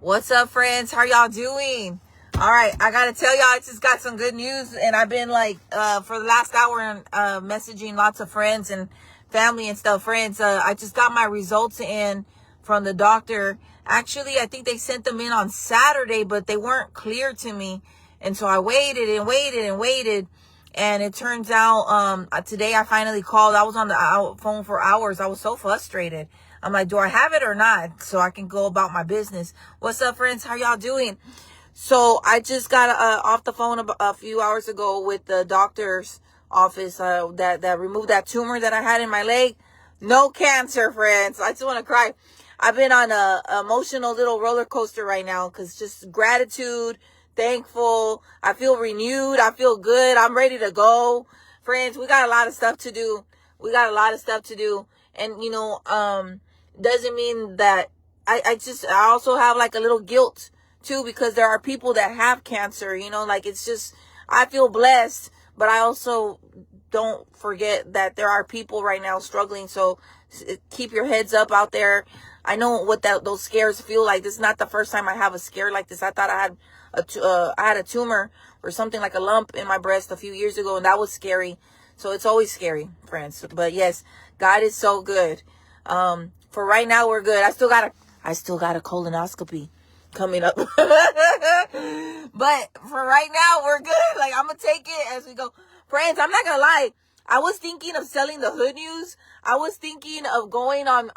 What's up, friends? How y'all doing? All right, I gotta tell y'all, I just got some good news, and I've been for the last hour messaging lots of friends and family and stuff. Friends, I just got my results in from the doctor. Actually, I think they sent them in on Saturday, but they weren't clear to me, and so I waited and waited and waited. And it turns out, today I finally called. I was on the phone for hours. I was so frustrated. I'm like, do I have it or not? So I can go about my business. What's up, friends? How y'all doing? So I just got off the phone a few hours ago with the doctor's office that removed that tumor that I had in my leg. No cancer, friends. I just want to cry. I've been on a emotional little roller coaster right now because just gratitude, thankful. I feel renewed. I feel good. I'm ready to go. Friends, we got a lot of stuff to do. And, doesn't mean that I also have like a little guilt too, because there are people that have cancer, it's just, I feel blessed, but I also don't forget that there are people right now struggling. So keep your heads up out there. I know what those scares feel like. This is not the first time I have a scare like this. I thought I had a tumor or something like a lump in my breast a few years ago, and that was scary. So it's always scary, friends. But yes, God is so good. For right now, we're good. I still got a colonoscopy coming up. But for right now, we're good. Like, I'm going to take it as we go. Friends, I'm not going to lie. I was thinking of selling the Hood News. I was thinking of going on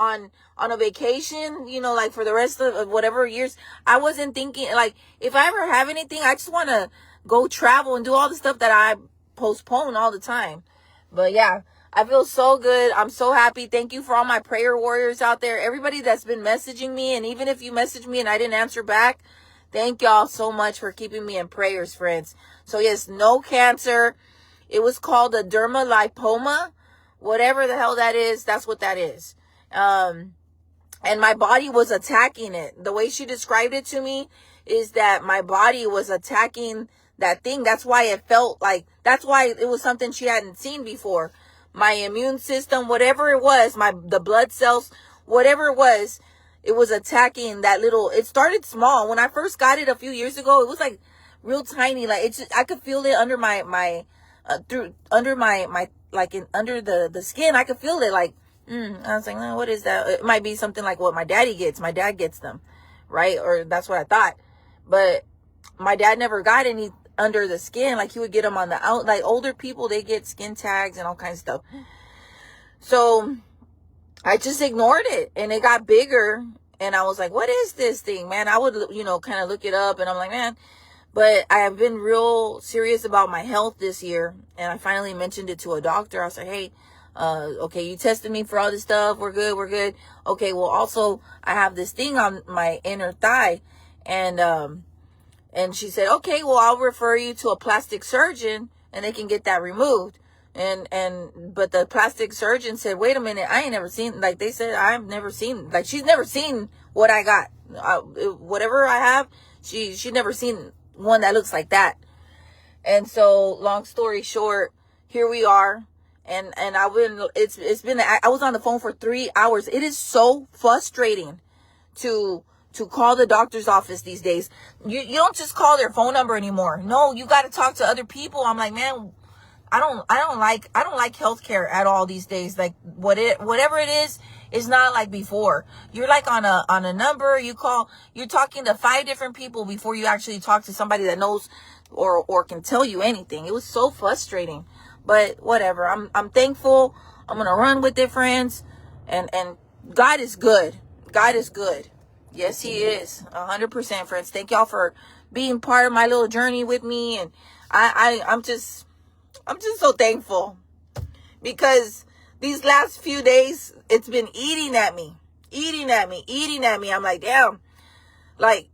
a vacation, for the rest of whatever years. I wasn't thinking, if I ever have anything, I just want to go travel and do all the stuff that I postpone all the time. But yeah, I feel so good. I'm so happy. Thank you for all my prayer warriors out there. Everybody that's been messaging me. And even if you messaged me and I didn't answer back, thank y'all so much for keeping me in prayers, friends. So yes, no cancer. It was called a dermalipoma. Whatever the hell that is, that's what that is. And my body was attacking it. The way she described it to me is that my body was attacking that thing. That's why it felt like, that's why it was something she hadn't seen before. My immune system, whatever it was, the blood cells, whatever it was attacking that little, it started small. When I first got it a few years ago, it was like real tiny. Like I could feel it under under the skin. I could feel it I was like, what is that? It might be something like what my daddy gets. My dad gets them, right? Or that's what I thought. But my dad never got any under the skin. Like, he would get them on the out. Like, older people, they get skin tags and all kinds of stuff. So I just ignored it, and it got bigger. And I was like, what is this thing, man? I would, kind of look it up, and I'm like, man. But I have been real serious about my health this year, and I finally mentioned it to a doctor. I was like, hey, okay, you tested me for all this stuff. We're good. Okay, well, also, I have this thing on my inner thigh, and she said, okay, well, I'll refer you to a plastic surgeon and they can get that removed. But the plastic surgeon said, wait a minute, I ain't never seen, they said, I've never seen, she's never seen what I got. Whatever I have, she's never seen one that looks like that. And so, long story short, here we are. And I was on the phone for 3 hours. It is so frustrating to call the doctor's office these days. You don't just call their phone number anymore. No, you got to talk to other people. I'm like, man, I don't like healthcare at all these days. Like, whatever it is not like before. You're like on a number, you call, you're talking to 5 different people before you actually talk to somebody that knows or can tell you anything. It was so frustrating. But whatever. I'm thankful. I'm going to run with it, friends. And God is good. God is good. Yes, he is. 100%, friends. Thank y'all for being part of my little journey with me. And I'm just so thankful, because these last few days, it's been eating at me. I'm like, damn, like,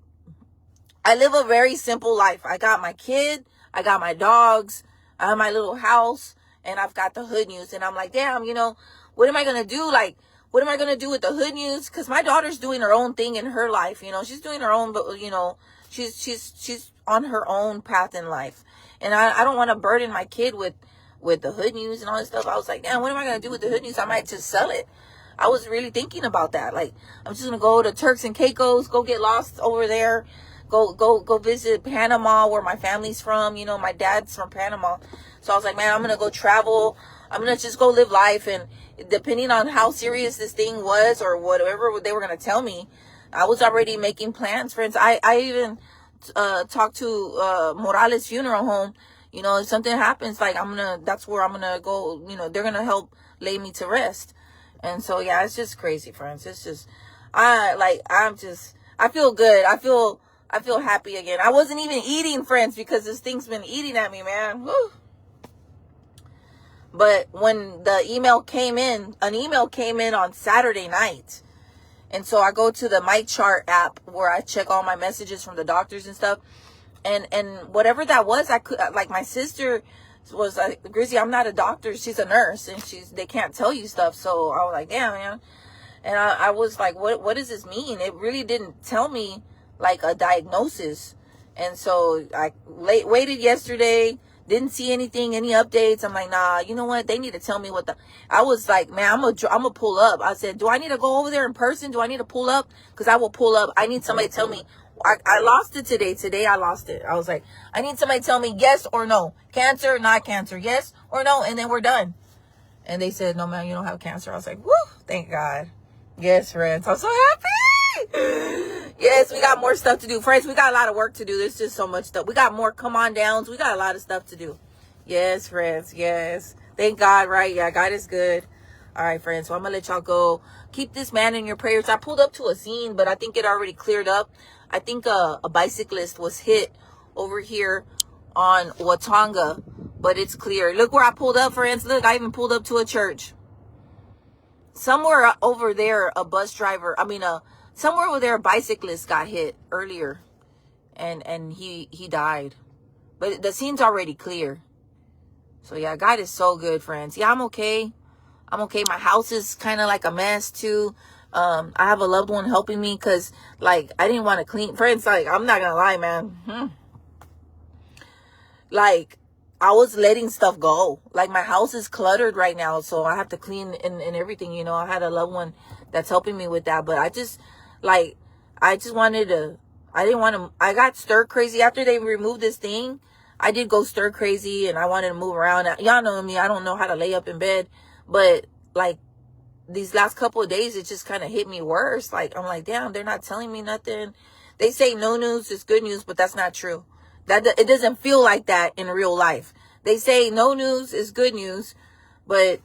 I live a very simple life. I got my kid, I got my dogs, I have my little house, and I've got the Hood News. And I'm like, damn, what am I going to do? Like, what am I going to do with the Hood News? Because my daughter's doing her own thing in her life. She's doing her own, but, she's on her own path in life. And I don't want to burden my kid with the Hood News and all this stuff. I was like, damn, what am I going to do with the Hood News? I might just sell it. I was really thinking about that. Like, I'm just gonna go to Turks and Caicos, go get lost over there, go visit Panama, where my family's from. You know, my dad's from Panama. So I was like, man, I'm gonna go travel. I'm gonna just go live life. And depending on how serious this thing was or whatever they were gonna tell me, I was already making plans, friends. I even talked to Morales Funeral Home. You know, if something happens, like, that's where I'm gonna go. You know, they're gonna help lay me to rest. And so, yeah, it's just crazy, friends. It's just, I feel good. I feel happy again. I wasn't even eating, friends, because this thing's been eating at me, man. Woo. But when the email came in, an email came in on Saturday night. And so I go to the MyChart app where I check all my messages from the doctors and stuff. And whatever that was, I could, like, my sister was like, Grizzy, I'm not a doctor. She's a nurse, and they can't tell you stuff. So I was like, damn, man. And I was like, what does this mean? It really didn't tell me like a diagnosis. And so I waited yesterday, didn't see anything, any updates. I'm like, nah, you know what? They need to tell me I was like, man, I'm gonna pull up. I said, do I need to go over there in person? Do I need to pull up? Cause I will pull up. I need somebody to tell me. I lost it today. Today I lost it. I was like, I need somebody to tell me yes or no. Cancer, not cancer. Yes or no. And then we're done. And they said, no, man, you don't have cancer. I was like, woo, thank God. Yes, friends. I'm so happy. Yes, we got more stuff to do. Friends, we got a lot of work to do. There's just so much stuff. We got more come on downs. We got a lot of stuff to do. Yes, friends. Yes. Thank God, right? Yeah, God is good. All right, friends. So I'm going to let y'all go. Keep this man in your prayers. I pulled up to a scene, but I think it already cleared up. I think a bicyclist was hit over here on Watanga, but it's clear. Look where I pulled up, friends. Look, I even pulled up to a church. Somewhere over there, a bus driver, somewhere over there, a bicyclist got hit earlier, and he died. But the scene's already clear. So yeah, God is so good, friends. Yeah, I'm okay. I'm okay. My house is kind of like a mess too. I have a loved one helping me because, like, I didn't want to clean. Friends, like, I'm not gonna lie, man. Like, I was letting stuff go. Like, my house is cluttered right now, so I have to clean and everything, you know. I had a loved one that's helping me with that, but I got stir crazy after they removed this thing. I did go stir crazy, and I wanted to move around. Y'all know me. I don't know how to lay up in bed, but, like, these last couple of days, it just kind of hit me worse. Like, I'm like, damn, they're not telling me nothing. They say no news is good news, but that's not true. It doesn't feel like that in real life. They say no news is good news, but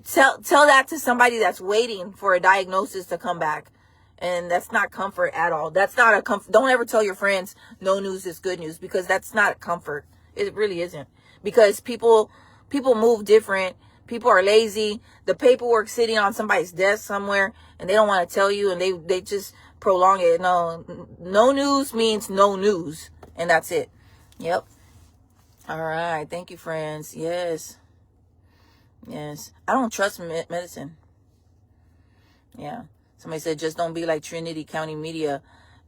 tell that to somebody that's waiting for a diagnosis to come back. And that's not comfort at all. That's not a comfort. Don't ever tell your friends no news is good news, because that's not comfort. It really isn't. Because people move different. People are lazy. The paperwork's sitting on somebody's desk somewhere, and they don't want to tell you, and they just prolong it. No news means no news, and that's it. Yep. All right. Thank you, friends. Yes. I don't trust medicine. Yeah. Somebody said, just don't be like Trinity County Media.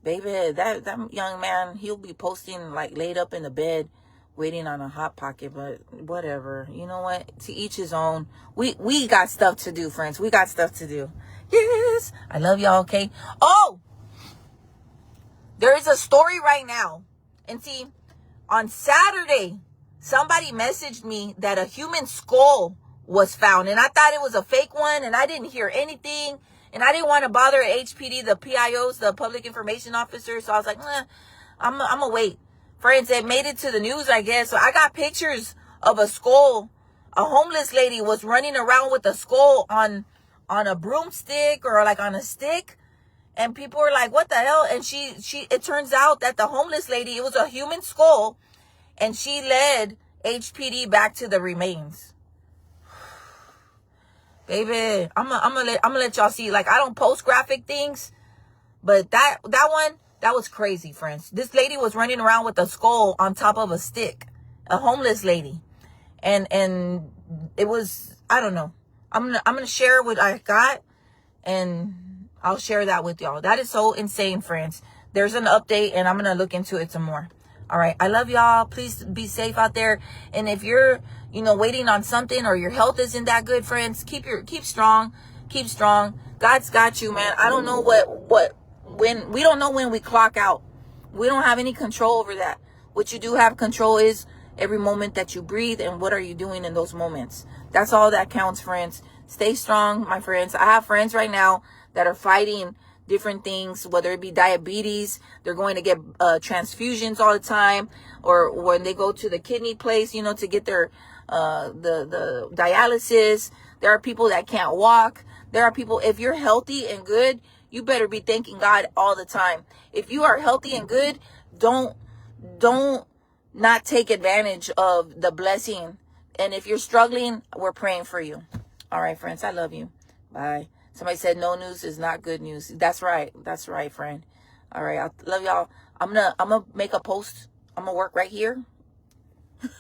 Baby, that young man, he'll be posting, like, laid up in the bed, waiting on a Hot Pocket, but whatever. You know what? To each his own. We got stuff to do, friends. We got stuff to do. Yes. I love y'all, okay? Oh! There is a story right now. And see, on Saturday, somebody messaged me that a human skull was found. And I thought it was a fake one, and I didn't hear anything. And I didn't want to bother HPD, the PIOs, the public information officers. So I was like, I'm going to wait. Friends, it made it to the news, I guess. So I got pictures of a skull. A homeless lady was running around with a skull on a broomstick, or like on a stick. And people were like, what the hell? And it turns out that the homeless lady, it was a human skull. And she led HPD back to the remains. Baby, I'm gonna let y'all see. Like, I don't post graphic things, but that one, that was crazy, friends. This lady was running around with a skull on top of a stick, a homeless lady, and it was, I don't know. I'm gonna share what I got, and I'll share that with y'all. That is so insane, friends. There's an update, and I'm gonna look into it some more. All right, I love y'all. Please be safe out there. And if you're, waiting on something, or your health isn't that good, friends, keep strong. God's got you, man. I don't know when we don't know when we clock out. We don't have any control over that. What you do have control is every moment that you breathe and what are you doing in those moments. That's all that counts, friends. Stay strong, my friends. I have friends right now that are fighting different things, whether it be diabetes, they're going to get transfusions all the time, or when they go to the kidney place, you know, to get their the dialysis. There are people that can't walk. There are people, if you're healthy and good, you better be thanking God all the time. If you are healthy and good, don't not take advantage of the blessing. And if you're struggling, we're praying for you. All right, friends, I love you. Bye. Somebody said no news is not good news. That's right. That's right, friend. All right, I love y'all. I'm gonna make a post. I'm gonna work right here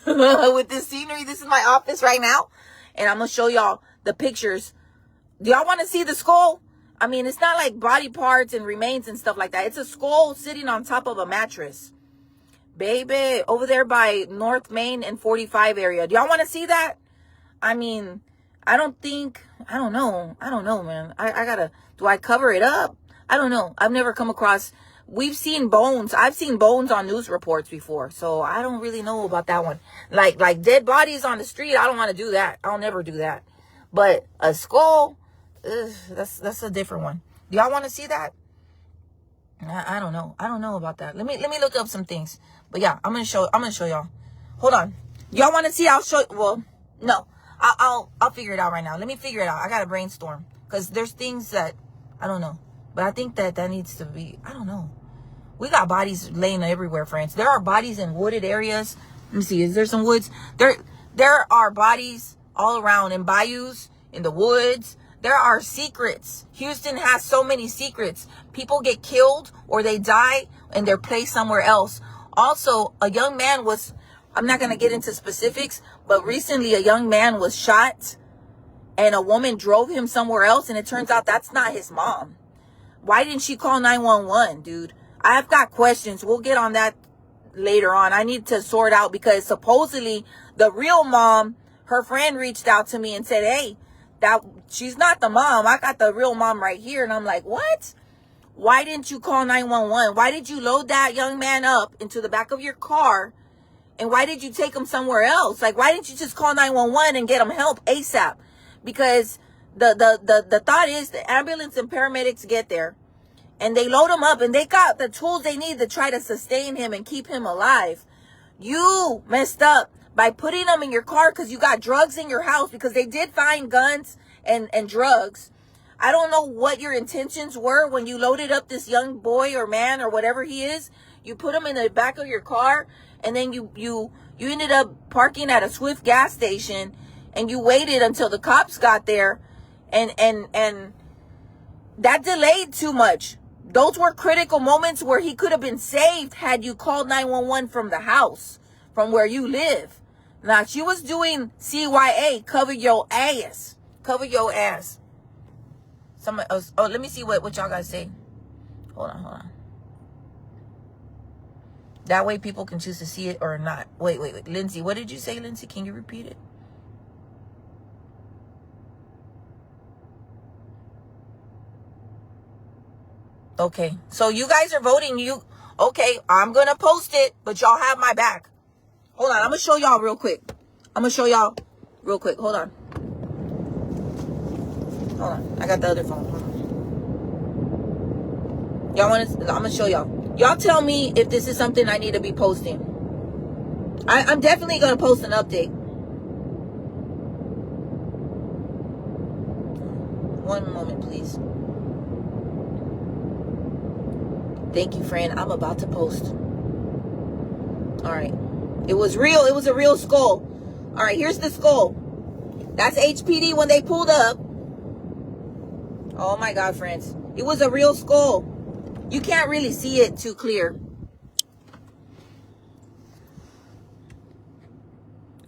with this scenery. This is my office right now, and I'm gonna show y'all the pictures. Do y'all want to see the skull? I mean, it's not like body parts and remains and stuff like that. It's a skull sitting on top of a mattress. Baby, over there by North Main and 45 area. Do y'all want to see that? I mean, I don't know, man. I gotta, do I cover it up? I don't know. I've never come across, we've seen bones. I've seen bones on news reports before. So I don't really know about that one. Like dead bodies on the street. I don't want to do that. I'll never do that. But a skull, that's a different one. Do y'all want to see that? I don't know. I don't know about that. Let me look up some things. But yeah, I'm gonna show y'all. Hold on. Y'all want to see? I'll show. Well, no. I'll figure it out right now. Let me figure it out. I gotta brainstorm because there's things that I don't know. But I think that needs to be. I don't know. We got bodies laying everywhere, friends. There are bodies in wooded areas. Let me see. Is there some woods? There are bodies all around in bayous, in the woods. There are secrets. Houston has so many secrets. People get killed or they die and they're placed somewhere else. Also, a young man was, I'm not going to get into specifics, but recently a young man was shot and a woman drove him somewhere else. And it turns out that's not his mom. Why didn't she call 911, dude? I've got questions. We'll get on that later on. I need to sort out because supposedly the real mom, her friend reached out to me and said, hey, that she's not the mom. I got the real mom right here. And I'm like, what? Why didn't you call 911? Why did you load that young man up into the back of your car? And why did you take him somewhere else? Like, why didn't you just call 911 and get him help ASAP? Because the thought is the ambulance and paramedics get there and they load him up and they got the tools they need to try to sustain him and keep him alive. You messed up by putting them in your car because you got drugs in your house, because they did find guns and drugs. I don't know what your intentions were when you loaded up this young boy or man or whatever he is. You put him in the back of your car and then you ended up parking at a Swift gas station and you waited until the cops got there and that delayed too much. Those were critical moments where he could have been saved had you called 911 from the house, from where you live. Now, she was doing CYA, cover your ass. Cover your ass. Somebody else. Oh, let me see what y'all guys say. Hold on. That way people can choose to see it or not. Wait. Lindsay, what did you say, Lindsay? Can you repeat it? Okay. So you guys are voting. Okay, I'm going to post it, but y'all have my back. Hold on. I'm going to show y'all real quick. Hold on. I got the other phone. I'm going to show y'all. Y'all tell me if this is something I need to be posting. I'm definitely going to post an update. One moment, please. Thank you, friend. I'm about to post. All right. It was real. It was a real skull. All right, here's the skull. That's HPD when they pulled up. Oh my God, friends. It was a real skull. You can't really see it too clear.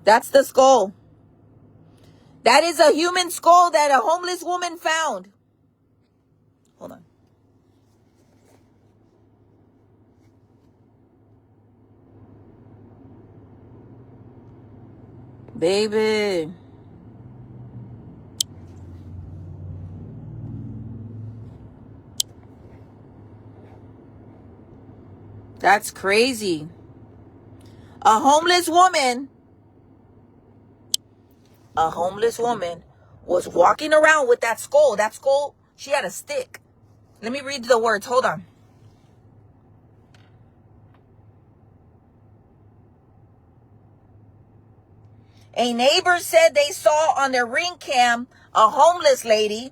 That's the skull. That is a human skull that a homeless woman found. Hold on. Baby. That's crazy. A homeless woman was walking around with that skull. That skull, she had a stick. Let me read the words. Hold on. A neighbor said they saw on their Ring cam a homeless lady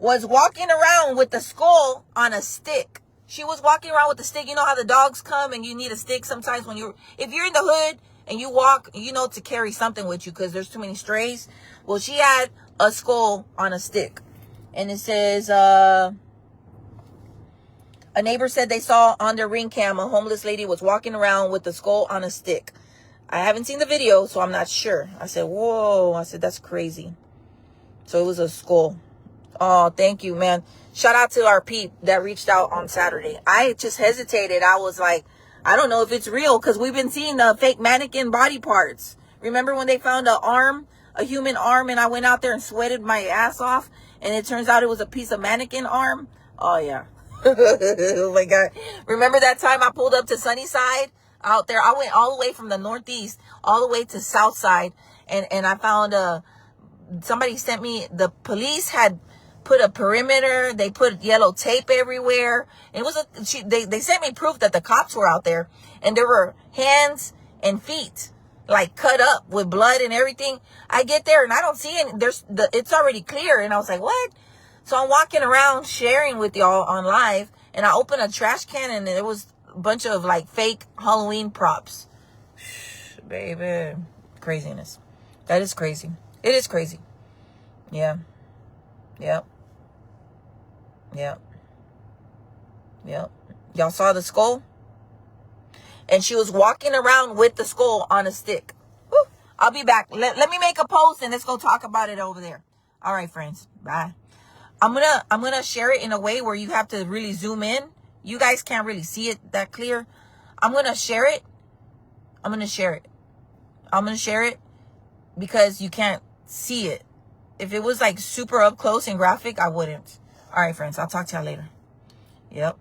was walking around with the skull on a stick. She was walking around with the stick. You know how the dogs come and you need a stick sometimes if you're in the hood and you walk, you know, to carry something with you because there's too many strays. Well, she had a skull on a stick. And it says, a neighbor said they saw on their Ring cam a homeless lady was walking around with the skull on a stick. I haven't seen the video, so I'm not sure. I said, whoa. I said, that's crazy. So it was a skull. Oh, thank you, man. Shout out to our peep that reached out on Saturday. I just hesitated. I was like, I don't know if it's real because we've been seeing the fake mannequin body parts. Remember when they found a human arm, and I went out there and sweated my ass off, and it turns out it was a piece of mannequin arm? Oh, yeah. Oh, my God. Remember that time I pulled up to Sunnyside out there? I went all the way from the Northeast all the way to Southside, and I found somebody sent me, the police had put a perimeter. They put yellow tape everywhere. And they sent me proof that the cops were out there, and there were hands and feet like cut up with blood and everything. I get there and I don't see any. It's already clear, and I was like, what? So I'm walking around sharing with y'all on live, and I open a trash can, and there was a bunch of like fake Halloween props. Baby, craziness. That is crazy. It is crazy. Yeah. Yep. Yep. Yep. Y'all saw the skull? And she was walking around with the skull on a stick. Whew. I'll be back. Let me make a post and let's go talk about it over there. All right, friends. Bye. I'm gonna share it in a way where you have to really zoom in. You guys can't really see it that clear. I'm gonna share it. I'm gonna share it because you can't see it. If it was like super up close and graphic, I wouldn't. All right, friends. I'll talk to y'all later. Yep.